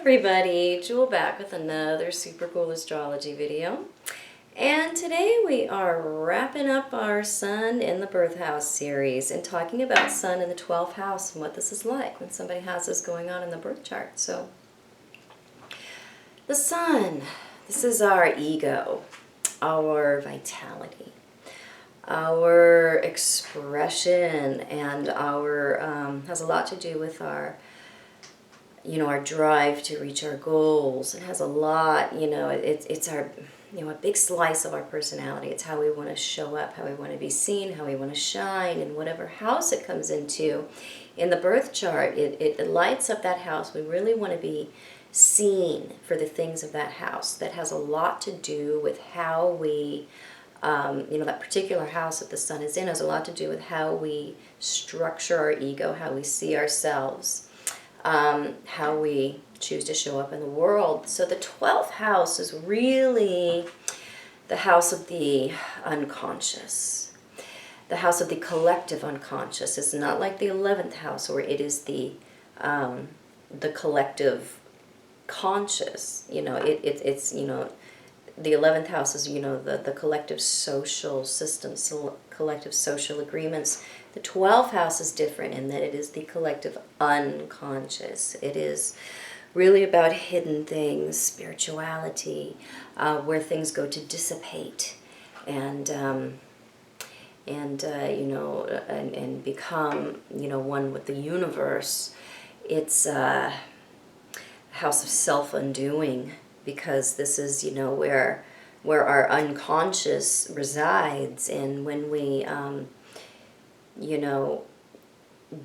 everybody, Jewel back with another super cool astrology video. And today we are wrapping up our Sun in the Birth House series and talking about Sun in the 12th house and what this is like when somebody has this going on in the birth chart. So, the Sun, this is our ego, our vitality, our expression, and our, has a lot to do with our our drive to reach our goals. It has a lot, it's our, a big slice of our personality. It's how we want to show up, how we want to be seen, how we want to shine, and whatever house it comes into. In the birth chart, it lights up that house. We really want to be seen for the things of that house. That has a lot to do with how we, that particular house that the Sun is in has a lot to do with how we structure our ego, how we see ourselves, how we choose to show up in the world. So the 12th house is really the house of the unconscious, the house of the collective unconscious. It's not like the 11th house where it is the collective conscious. It's the 11th house is the collective social system, so collective social agreements. The 12th house is different in that it is the collective unconscious. It is really about hidden things, spirituality, where things go to dissipate and become one with the universe. It's a house of self-undoing, because this is where our unconscious resides, and when we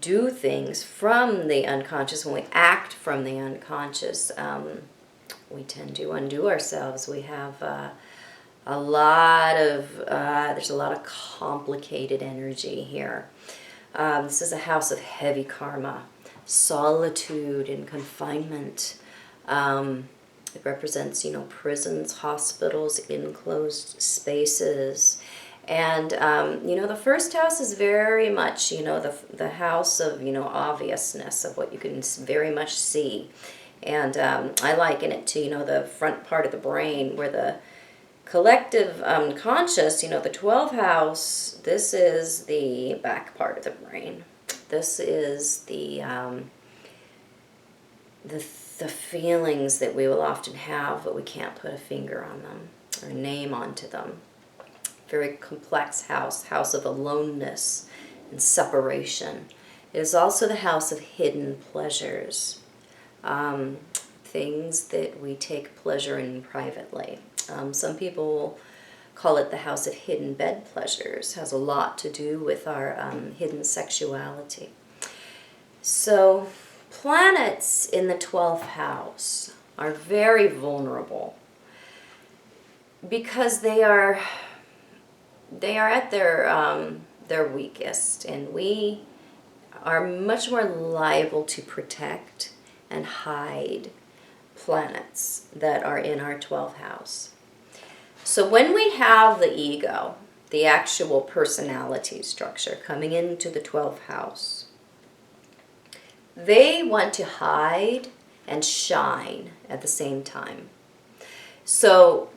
do things from the unconscious, when we act from the unconscious, we tend to undo ourselves. We have there's a lot of complicated energy here. This is a house of heavy karma, solitude and confinement. It represents, prisons, hospitals, enclosed spaces. And, the first house is very much, the house of, obviousness, of what you can very much see. And I liken it to, the front part of the brain, where the collective conscious, the 12th house, this is the back part of the brain. This is the feelings that we will often have, but we can't put a finger on them or name onto them. Very complex house of aloneness and separation. It is also the house of hidden pleasures, things that we take pleasure in privately. Some people call it the house of hidden bed pleasures. It has a lot to do with our hidden sexuality. So planets in the 12th house are very vulnerable because they are at their weakest, and we are much more liable to protect and hide planets that are in our 12th house. So when we have the ego, the actual personality structure coming into the 12th house, they want to hide and shine at the same time. So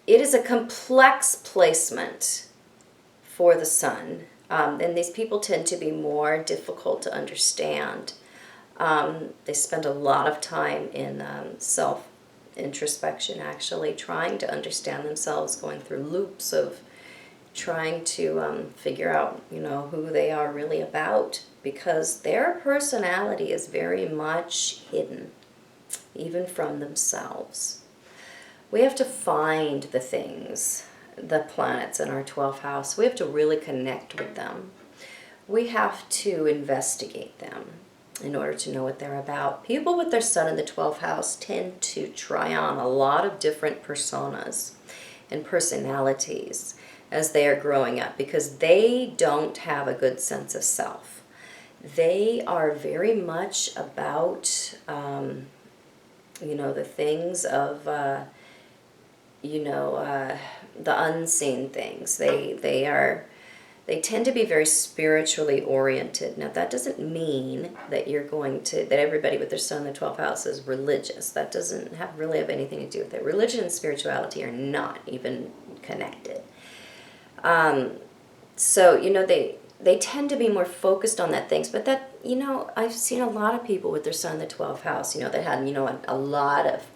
it is a complex placement for the Sun, and these people tend to be more difficult to understand. They spend a lot of time in self-introspection, actually, trying to understand themselves, going through loops of trying to figure out, who they are really about, because their personality is very much hidden, even from themselves. We have to find the things, the planets in our 12th house. We have to really connect with them. We have to investigate them in order to know what they're about. People with their Sun in the 12th house tend to try on a lot of different personas and personalities as they are growing up, because they don't have a good sense of self. They are very much about, the things of, the unseen things. They are They tend to be very spiritually oriented. Now, that doesn't mean that that everybody with their sun in the 12th house is religious. That doesn't really have anything to do with it. Religion and spirituality are not even connected. So, they tend to be more focused on that things, but that, I've seen a lot of people with their sun in the 12th house, that had, a lot of,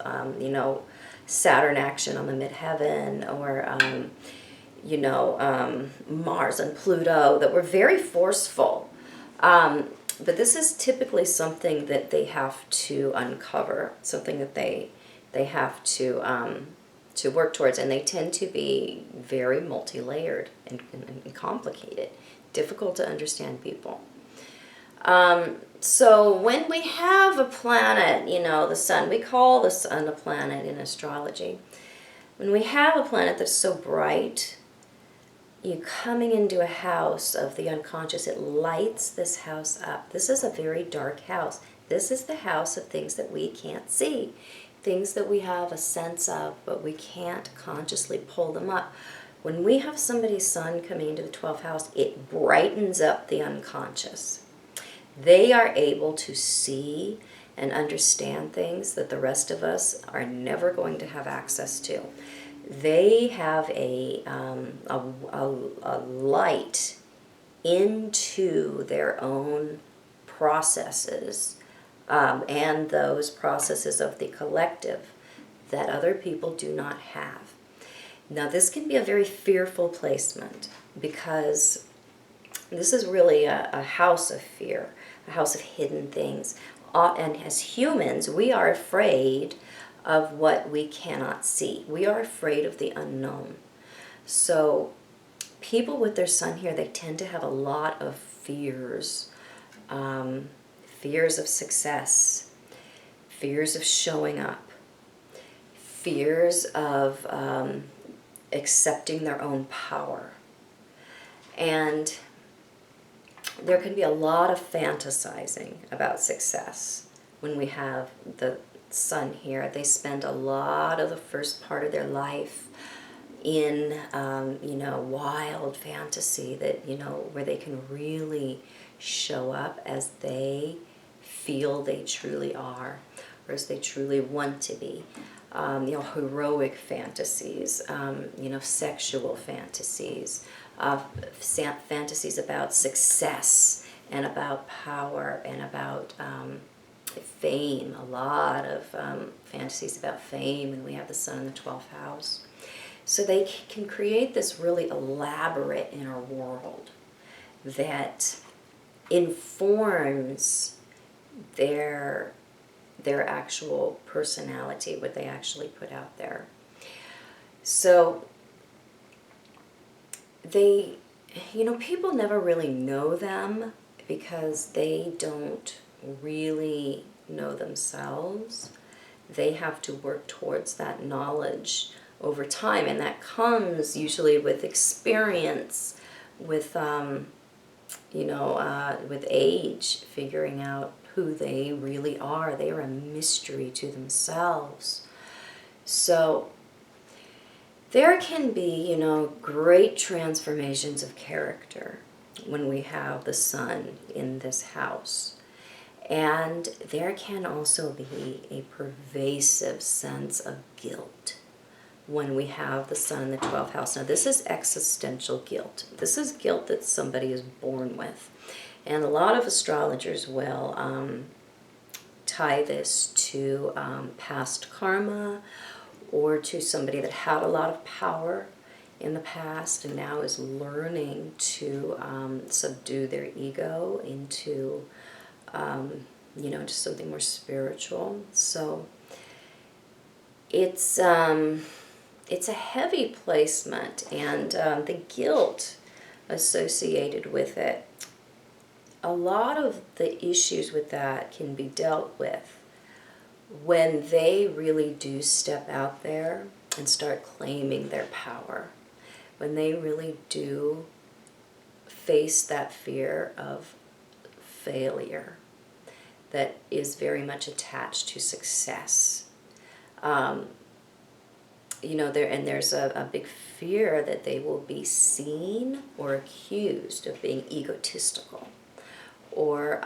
Saturn action on the midheaven, or, Mars and Pluto, that were very forceful. But this is typically something that they have to uncover, something that they have to work towards, and they tend to be very multi-layered and complicated, difficult to understand people. So when we have a planet, the sun, we call the sun a planet in astrology. When we have a planet that's so bright, you coming into a house of the unconscious, it lights this house up. This is a very dark house. This is the house of things that we can't see, things that we have a sense of, but we can't consciously pull them up. When we have somebody's sun coming into the 12th house, it brightens up the unconscious. They are able to see and understand things that the rest of us are never going to have access to. They have a light into their own processes, and those processes of the collective that other people do not have. Now, this can be a very fearful placement, because this is really a house of fear, a house of hidden things. And as humans, we are afraid of what we cannot see. We are afraid of the unknown. So people with their sun here, they tend to have a lot of fears. Fears of success, fears of showing up, fears of accepting their own power. And there can be a lot of fantasizing about success when we have the sun here. They spend a lot of the first part of their life in, wild fantasy that, where they can really show up as they feel they truly are, or as they truly want to be. Heroic fantasies, sexual fantasies, fantasies about success and about power and about fame, a lot of fantasies about fame, and we have the sun in the 12th house. So they can create this really elaborate inner world that informs their actual personality, what they actually put out there. So they, people never really know them because they don't really know themselves. They have to work towards that knowledge over time, and that comes usually with experience, with with age, figuring out who they really are. They are a mystery to themselves. So there can be, great transformations of character when we have the sun in this house. And there can also be a pervasive sense of guilt when we have the sun in the 12th house. Now, this is existential guilt. This is guilt that somebody is born with. And a lot of astrologers will tie this to past karma, or to somebody that had a lot of power in the past and now is learning to subdue their ego into, just something more spiritual. So it's a heavy placement, and the guilt associated with it, a lot of the issues with that can be dealt with when they really do step out there and start claiming their power, when they really do face that fear of failure that is very much attached to success. there's a big fear that they will be seen or accused of being egotistical or,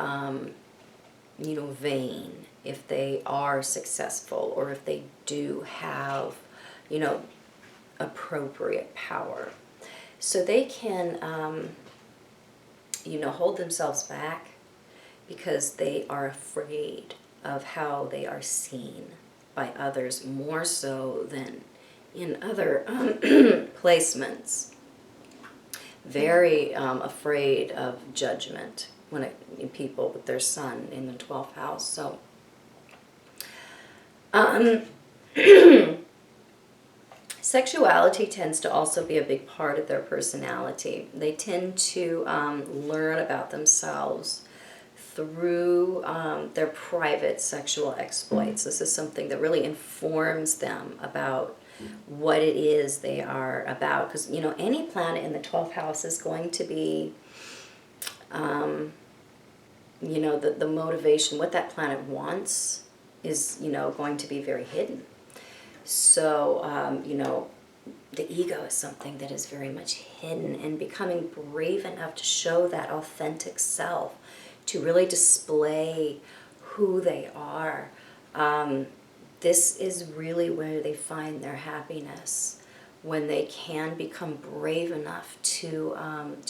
vain if they are successful or if they do have, appropriate power. So they can, hold themselves back because they are afraid of how they are seen by others more so than in other placements. Very afraid of judgment in people with their sun in the 12th house. So sexuality tends to also be a big part of their personality. They tend to learn about themselves through their private sexual exploits. This is something that really informs them about what it is they are about. Because, any planet in the 12th house is going to be, the motivation, what that planet wants is, going to be very hidden. So, the ego is something that is very much hidden, and becoming brave enough to show that authentic self, to really display who they are. This is really where they find their happiness, when they can become brave enough to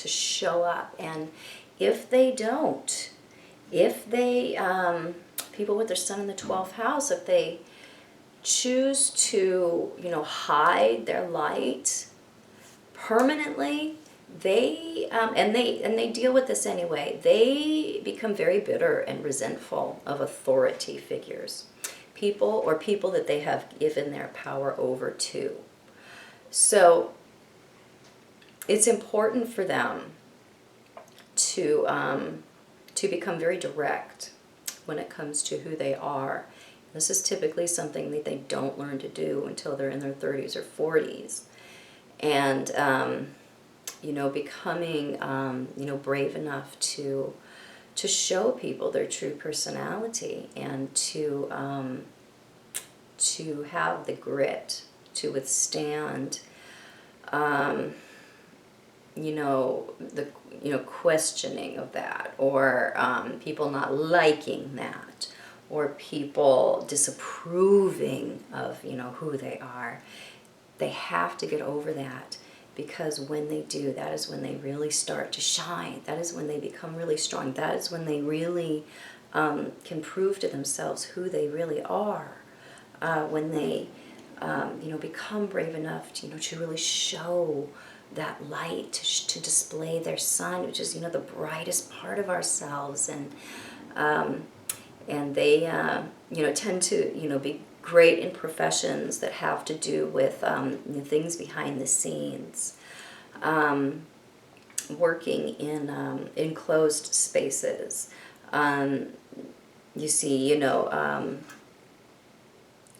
show up. And if they don't, people with their sun in the 12th house, if they choose to, hide their light permanently, they deal with this anyway. They become very bitter and resentful of authority figures, people that they have given their power over to. So it's important for them to become very direct when it comes to who they are. This is typically something that they don't learn to do until they're in their 30s or 40s. And, becoming, brave enough to show people their true personality, and to have the grit to withstand, the questioning of that, or people not liking that, or people disapproving of, who they are. They have to get over that, because when they do, that is when they really start to shine. That is when they become really strong. That is when they really can prove to themselves who they really are. When they, become brave enough to, to really show that light, to display their sun, which is, the brightest part of ourselves. And they, tend to, be great in professions that have to do with things behind the scenes, working in enclosed spaces. You see,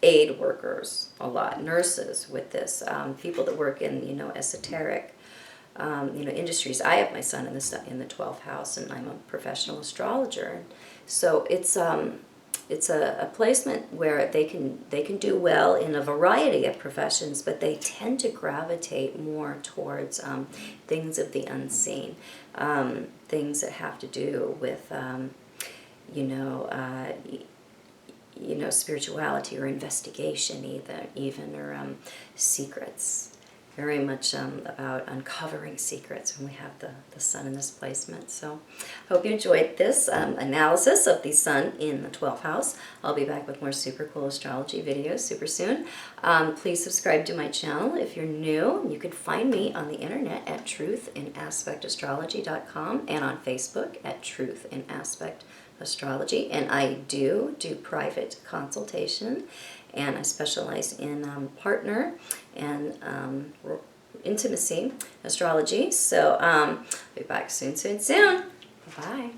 aid workers a lot, nurses with this, people that work in, esoteric, industries. I have my sun in the 12th house, and I'm a professional astrologer. So it's a placement where they can do well in a variety of professions, but they tend to gravitate more towards things of the unseen, things that have to do with spirituality or investigation, even or secrets. Very much about uncovering secrets when we have the sun in this placement. So hope you enjoyed this analysis of the sun in the 12th house. I'll be back with more super cool astrology videos super soon. Please subscribe to my channel if you're new. You can find me on the internet at truthinaspectastrology.com and on Facebook at Truth in Aspect Astrology. And I do private consultation, and I specialize in partner and intimacy astrology. So I'll be back soon. Bye-bye.